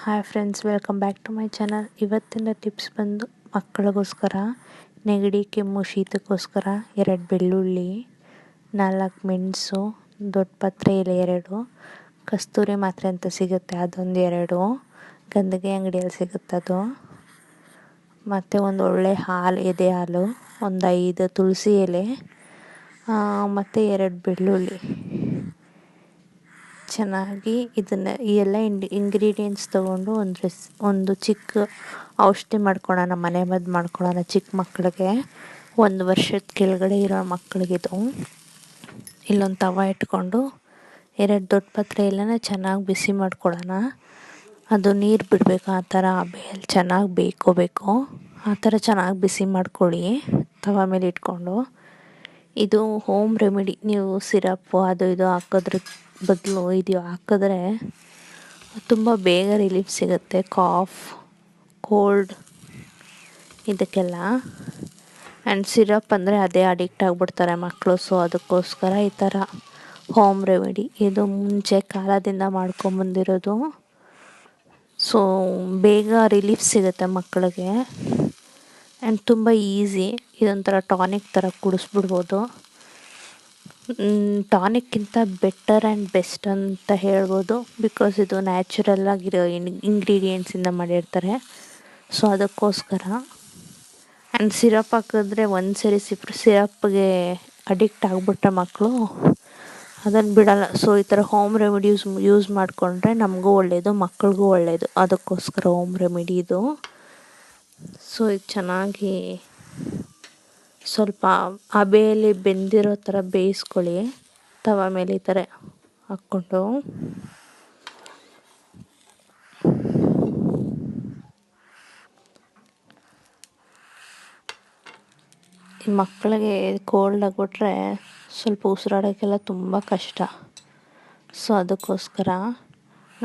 Hi friends, welcome back to my channel. ಇವತ್ತಿನ tips ಬಂದು ಮಕ್ಕಳಿಗೋಸ್ಕರ ನೆಗಡಿ ಕೆಮ್ಮು ಶೀತಕ್ಕೋಸ್ಕರ 2 ಬೆಳ್ಳುಳ್ಳಿ, 4 ಮೆಣಸು, ದೊಡ್ಡ ಪತ್ರೆ ಎಲೆ 2, ಕಸ್ತೂರಿ ಮಾತ್ರೆ ಅಂತ ಸಿಗುತ್ತೆ ಅದೊಂದು 2, ಗಂಧಗೆ ಅಂಗಡಿಯಲ್ಲಿ ಸಿಗುತ್ತೆ ಅದು, ಮತ್ತು ಒಂದು ಒಳ್ಳೆ ಹಾಲು, ಎದೆ ಹಾಲು, ಒಂದು 5 ತುಳಸಿ ಎಲೆ, ಮತ್ತು 2 ಬೆಳ್ಳುಳ್ಳಿ. ಚೆನ್ನಾಗಿ ಇದನ್ನು ಈ ಎಲ್ಲ ಇಂಗ್ರೀಡಿಯೆಂಟ್ಸ್ ತೊಗೊಂಡು ಒಂದು ಚಿಕ್ಕ ಔಷಧಿ ಮಾಡ್ಕೊಳ್ಳೋಣ, ಮನೆಮದ್ದು ಮಾಡ್ಕೊಳ್ಳೋಣ ಚಿಕ್ಕ ಮಕ್ಕಳಿಗೆ. 1 ವರ್ಷದ ಕೆಳಗಡೆ ಇರೋ ಮಕ್ಕಳಿಗಿದು. ಇಲ್ಲೊಂದು ತವ ಇಟ್ಕೊಂಡು 2 ದೊಡ್ಡ ಪತ್ರೆ ಎಲ್ಲನ ಚೆನ್ನಾಗಿ ಬಿಸಿ ಮಾಡ್ಕೊಳ್ಳೋಣ. ಅದು ನೀರು ಬಿಡಬೇಕು, ಆ ಥರ ಚೆನ್ನಾಗಿ ಬೇಯ್ಕೋಬೇಕು. ಆ ಥರ ಚೆನ್ನಾಗಿ ಬಿಸಿ ಮಾಡ್ಕೊಳ್ಳಿ ತವ ಮೇಲೆ ಇಟ್ಕೊಂಡು. ಇದು ಹೋಮ್ ರೆಮಿಡಿ. ನೀವು ಸಿರಪ್ಪು ಅದು ಇದು ಹಾಕೋದ್ರ ಬದಲು ಇದು ಹಾಕಿದ್ರೆ ತುಂಬ ಬೇಗ ರಿಲೀಫ್ ಸಿಗುತ್ತೆ, ಕಾಫ್, ಕೋಲ್ಡ್ ಇದಕ್ಕೆಲ್ಲ. ಆ್ಯಂಡ್ ಸಿರಪ್ ಅಂದರೆ ಅದೇ ಅಡಿಕ್ಟ್ ಆಗಿಬಿಡ್ತಾರೆ ಮಕ್ಕಳು. ಸೊ ಅದಕ್ಕೋಸ್ಕರ ಈ ಥರ ಹೋಮ್ ರೆಮಿಡಿ. ಇದು ಮುಂಚೆ ಕಾಲದಿಂದ ಮಾಡ್ಕೊಂಬಂದಿರೋದು. ಸೊ ಬೇಗ ರಿಲೀಫ್ ಸಿಗುತ್ತೆ ಮಕ್ಕಳಿಗೆ ಆ್ಯಂಡ್ ತುಂಬ ಈಸಿ. ಇದೊಂಥರ ಟಾನಿಕ್ ಥರ ಕುಡಿಸ್ಬಿಡ್ಬೋದು. ಟಾನಿಕ್ಕಿಂತ ಬೆಟರ್ ಆ್ಯಂಡ್ ಬೆಸ್ಟ್ ಅಂತ ಹೇಳ್ಬೋದು, ಬಿಕಾಸ್ ಇದು ನ್ಯಾಚುರಲ್ ಆಗಿರೋ ಇಂಗ್ರೀಡಿಯೆಂಟ್ಸಿಂದ ಮಾಡಿರ್ತಾರೆ. ಸೊ ಅದಕ್ಕೋಸ್ಕರ. ಆ್ಯಂಡ್ ಸಿರಪ್ ಹಾಕಿದ್ರೆ ಒಂದು ಸರಿ ಸಿರಪ್ಗೆ ಅಡಿಕ್ಟ್ ಆಗಿಬಿಟ್ರೆ ಮಕ್ಕಳು ಅದನ್ನು ಬಿಡೋಲ್ಲ. ಸೊ ಈ ಥರ ಹೋಮ್ ರೆಮಿಡೀಸ್ ಯೂಸ್ ಮಾಡಿಕೊಂಡ್ರೆ ನಮಗೂ ಒಳ್ಳೆಯದು, ಮಕ್ಳಿಗೂ ಒಳ್ಳೆಯದು. ಅದಕ್ಕೋಸ್ಕರ ಹೋಮ್ ರೆಮಿಡಿ ಇದು. ಸೊ ಇದು ಚೆನ್ನಾಗಿ ಸ್ವಲ್ಪ ಹಬೆಯಲ್ಲಿ ಬೆಂದಿರೋ ಥರ ಬೇಯಿಸ್ಕೊಳ್ಳಿ ತವ ಮೇಲೆ ಈ ಥರ ಹಾಕ್ಕೊಂಡು. ಈ ಮಕ್ಕಳಿಗೆ ಕೋಲ್ಡ್ ಆಗಿಬಿಟ್ರೆ ಸ್ವಲ್ಪ ಉಸಿರಾಡೋಕ್ಕೆಲ್ಲ ತುಂಬ ಕಷ್ಟ. ಸೊ ಅದಕ್ಕೋಸ್ಕರ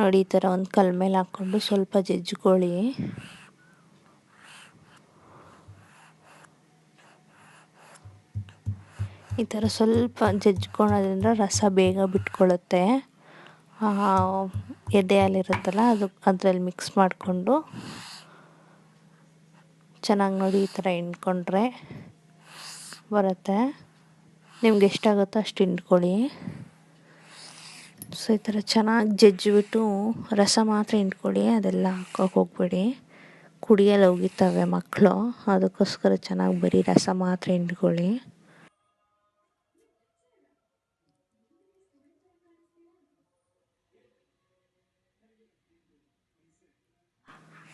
ನೋಡಿ ಈ ಥರ ಒಂದು ಕಲ್ಲ ಮೇಲೆ ಹಾಕ್ಕೊಂಡು ಸ್ವಲ್ಪ ಜಜ್ಜಿಕೊಳ್ಳಿ. ಈ ಥರ ಸ್ವಲ್ಪ ಜಜ್ಕೊಳೋದ್ರಿಂದ ರಸ ಬೇಗ ಬಿಟ್ಕೊಳ್ಳುತ್ತೆ. ಎದೆ ಹಾಲಿರುತ್ತಲ್ಲ ಅದರಲ್ಲಿ ಮಿಕ್ಸ್ ಮಾಡಿಕೊಂಡು ಚೆನ್ನಾಗಿ ನೋಡಿ ಈ ಥರ ಹಿಂಡ್ಕೊಂಡ್ರೆ ಬರುತ್ತೆ. ನಿಮ್ಗೆ ಎಷ್ಟಾಗುತ್ತೋ ಅಷ್ಟು ಹಿಂಡ್ಕೊಳ್ಳಿ. ಸೊ ಈ ಥರ ಚೆನ್ನಾಗಿ ಜಜ್ಜಿಬಿಟ್ಟು ರಸ ಮಾತ್ರ ಹಿಂಡ್ಕೊಳ್ಳಿ, ಅದೆಲ್ಲ ಹಾಕೋಕೆ ಹೋಗಬೇಡಿ, ಕುಡಿಯಲು ಹೋಗಿರ್ತವೆ ಮಕ್ಕಳು. ಅದಕ್ಕೋಸ್ಕರ ಚೆನ್ನಾಗಿ ಬರೀ ರಸ ಮಾತ್ರ ಹಿಂಡ್ಕೊಳ್ಳಿ.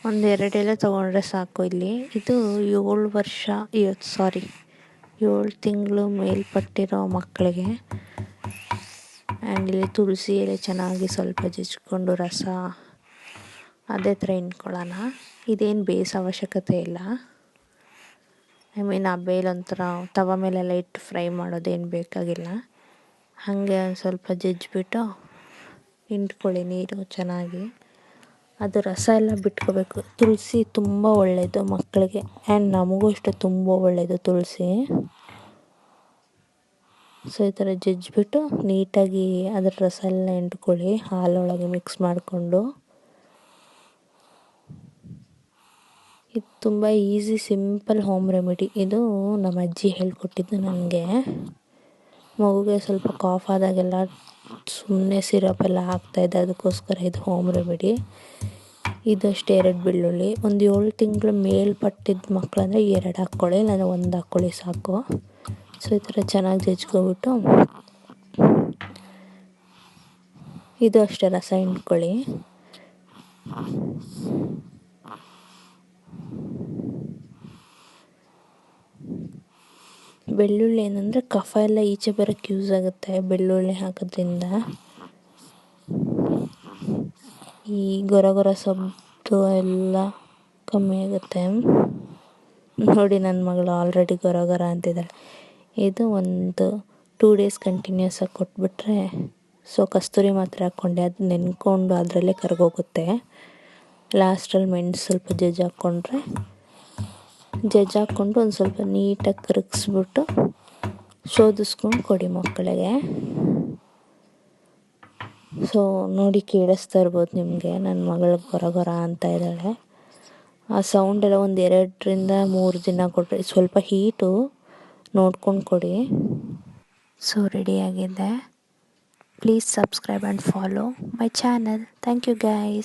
ಒಂದು 2 ಎಲೆ ತೊಗೊಂಡ್ರೆ ಸಾಕು. ಇಲ್ಲಿ ಇದು 7 ತಿಂಗಳು ಮೇಲ್ಪಟ್ಟಿರೋ ಮಕ್ಕಳಿಗೆ. ಆ್ಯಂಡ್ ಇಲ್ಲಿ ತುಳಸಿ ಎಲೆ ಚೆನ್ನಾಗಿ ಸ್ವಲ್ಪ ಜಜ್ಕೊಂಡು ರಸ ಅದೇ ಥರ ಹಿಂಡ್ಕೊಳ್ಳೋಣ. ಇದೇನು ಬೇಯಿಸೋ ಅವಶ್ಯಕತೆ ಇಲ್ಲ. ಆ ಬೇಲೊಂಥರ ತವ ಮೇಲೆಲ್ಲ ಇಟ್ಟು ಫ್ರೈ ಮಾಡೋದೇನು ಬೇಕಾಗಿಲ್ಲ. ಹಾಗೆ ಒಂದು ಸ್ವಲ್ಪ ಜಜ್ಜಿಬಿಟ್ಟು ಹಿಂಡ್ಕೊಳ್ಳಿ ನೀರು ಚೆನ್ನಾಗಿ. ಅದು ರಸ ಎಲ್ಲ ಬಿಟ್ಕೋಬೇಕು. ತುಳಸಿ ತುಂಬ ಒಳ್ಳೆಯದು ಮಕ್ಕಳಿಗೆ, ಆ್ಯಂಡ್ ನಮಗೂ ಅಷ್ಟೇ ತುಂಬ ಒಳ್ಳೆಯದು ತುಳಸಿ. ಸೊ ಈ ಥರ ಜಜ್ಜಿಬಿಟ್ಟು ನೀಟಾಗಿ ಅದರ ರಸ ಎಲ್ಲ ಹಿಂಡ್ಕೊಳ್ಳಿ ಹಾಲೊಳಗೆ ಮಿಕ್ಸ್ ಮಾಡಿಕೊಂಡು. ಇದು ತುಂಬ ಈಸಿ ಸಿಂಪಲ್ ಹೋಮ್ ರೆಮಿಡಿ. ಇದು ನಮ್ಮ ಅಜ್ಜಿ ಹೇಳ್ಕೊಟ್ಟಿದ್ದು ನನಗೆ. ಮಗುಗೆ ಸ್ವಲ್ಪ ಕಾಫ್ ಆದಾಗೆಲ್ಲ ಸುಮ್ಮನೆ ಸಿರಪ್ ಎಲ್ಲ ಹಾಕ್ತಾಯಿದ್ದೆ, ಅದಕ್ಕೋಸ್ಕರ ಇದು ಹೋಮ್ ರೆಮಿಡಿ. ಇದಷ್ಟೇ 2 ಬೆಳ್ಳುಳ್ಳಿ. ಒಂದು 7 ತಿಂಗಳು ಮೇಲ್ಪಟ್ಟಿದ್ದ ಮಕ್ಕಳಂದರೆ 2 ಹಾಕ್ಕೊಳ್ಳಿ, ಇಲ್ಲ 1 ಹಾಕ್ಕೊಳ್ಳಿ ಸಾಕು. ಸೊ ಈ ಥರ ಚೆನ್ನಾಗಿ ಜಜ್ಕೊಬಿಟ್ಟು ಇದು ಅಷ್ಟೇ ರಸ ಹಿಂಡ್ಕೊಳ್ಳಿ. ಬೆಳ್ಳುಳ್ಳಿ ಏನಂದರೆ ಕಫ ಎಲ್ಲ ಈಚೆ ಬರೋಕ್ಕೆ ಯೂಸ್ ಆಗುತ್ತೆ ಬೆಳ್ಳುಳ್ಳಿ ಹಾಕೋದ್ರಿಂದ. ಈ ಗೊರ ಸೊಪ್ಪು ಎಲ್ಲ ಕಮ್ಮಿ ಆಗುತ್ತೆ. ನೋಡಿ ನನ್ನ ಮಗಳು ಆಲ್ರೆಡಿ ಗೊರ ಅಂತಿದ್ದಾಳೆ. ಇದು ಒಂದು 2 ಡೇಸ್ ಕಂಟಿನ್ಯೂಸ್ ಆಗಿ ಕೊಟ್ಬಿಟ್ರೆ, ಸೊ ಕಸ್ತೂರಿ ಮಾತ್ರೆ ಹಾಕ್ಕೊಂಡೆ, ಅದು ನೆನ್ಕೊಂಡು ಅದರಲ್ಲೇ ಕರಗೋಗುತ್ತೆ. ಲಾಸ್ಟಲ್ಲಿ ಮೆಣಸು ಸ್ವಲ್ಪ ಹಾಕ್ಕೊಂಡು ಒಂದು ಸ್ವಲ್ಪ ನೀಟಾಗಿ ಕರಗಿಸ್ಬಿಟ್ಟು ಶೋಧಿಸ್ಕೊಂಡು ಕೊಡಿ ಮಕ್ಕಳಿಗೆ. ಸೊ ನೋಡಿ ಕೇಳಿಸ್ತಾ ಇರ್ಬೋದು ನಿಮಗೆ, ನನ್ನ ಮಗಳು ಗೊರ ಗೊರ ಅಂತ ಇದ್ದಾಳೆ. ಆ ಸೌಂಡೆಲ್ಲ ಒಂದು 2 3 ದಿನ ಕೊಟ್ಟರೆ, ಸ್ವಲ್ಪ ಹೀಟು ನೋಡ್ಕೊಂಡು ಕೊಡಿ. ಸೊ ರೆಡಿಯಾಗಿದೆ. Please subscribe and follow my channel. Thank you guys.